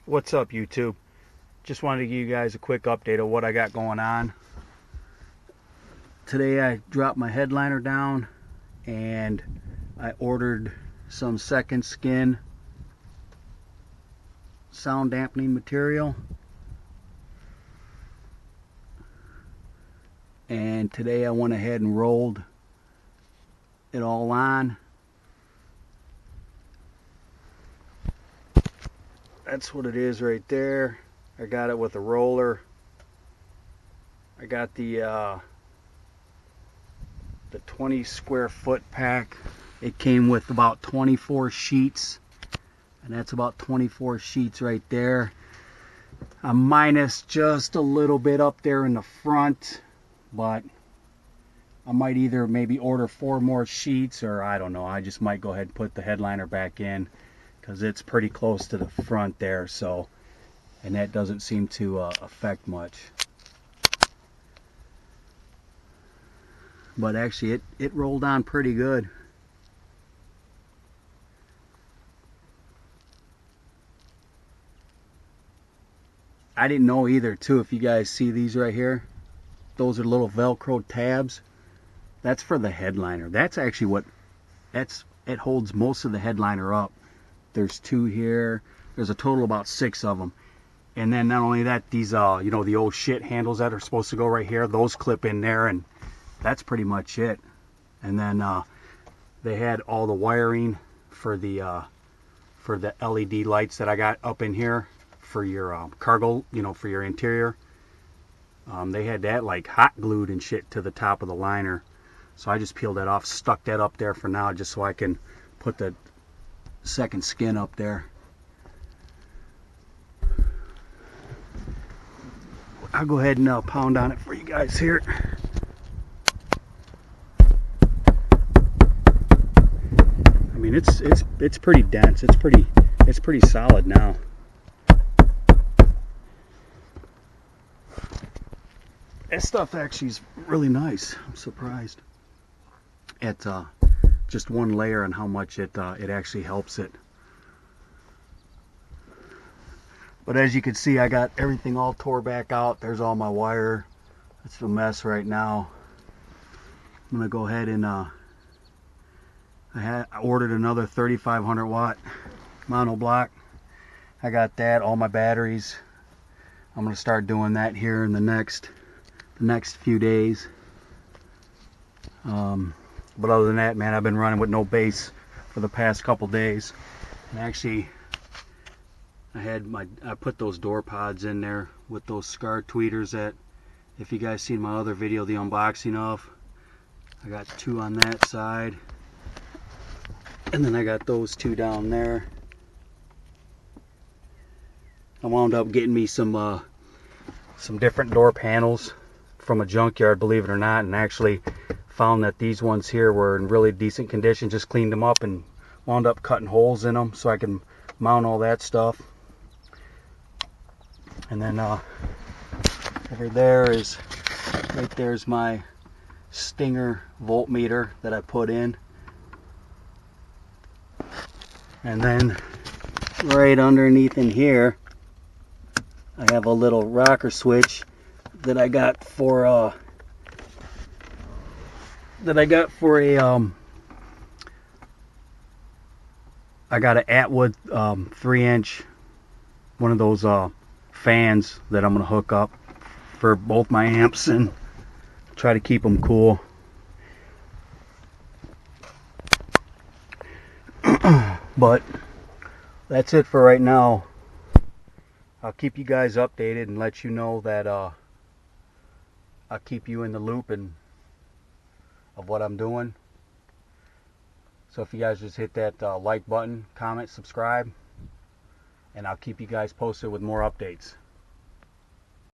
What's up, YouTube? Just wanted to give you guys a quick update of what I got going on. Today I dropped my headliner down and I ordered some second skin sound dampening material. And today I went ahead and rolled it all on. That's what it is right there. I got it with a roller. I got the 20 square foot pack. It came with about 24 sheets, and that's about 24 sheets right there. I'm minus just a little bit up there in the front, but I might either maybe order 4 more sheets, or I don't know, I just might go ahead and put the headliner back in because it's pretty close to the front there, so, and that doesn't seem to affect much. But actually it rolled on pretty good. I didn't know either too, if you guys see these right here, those are little Velcro tabs. That's for the headliner. That's actually it holds most of the headliner up. There's 2 here. There's a total of about 6 of them. And then not only that, these you know, the old shit handles that are supposed to go right here, those clip in there, and that's pretty much it. And then they had all the wiring for the LED lights that I got up in here for your cargo, you know, for your interior. They had that like hot glued and shit to the top of the liner. So I just peeled that off, stuck that up there for now, just so I can put the second skin up there. I'll go ahead and pound on it for you guys here. I mean, it's pretty dense. It's pretty solid now. That stuff actually is really nice. I'm surprised at just one layer and how much it actually helps it. But as you can see, I got everything all tore back out. There's all my wire. It's a mess right now. I'm gonna go ahead and I ordered another 3500 watt mono block. I got that, all my batteries. I'm gonna start doing that here in the next few days. But other than that, man, I've been running with no base for the past couple days. And actually, I put those door pods in there with those scar tweeters that, if you guys seen my other video, the unboxing of, I got 2 on that side, and then I got those 2 down there. I wound up getting me some different door panels from a junkyard, believe it or not, and actually found that these ones here were in really decent condition. Just cleaned them up and wound up cutting holes in them so I can mount all that stuff. And then over there is, right there's my Stinger voltmeter that I put in. And then right underneath in here, I have a little rocker switch that I got for a I got an Atwood 3-inch, one of those fans that I'm gonna hook up for both my amps and try to keep them cool. But that's it for right now. I'll keep you guys updated and let you know that I'll keep you in the loop of what I'm doing. So if you guys just hit that like button, comment, subscribe, and I'll keep you guys posted with more updates.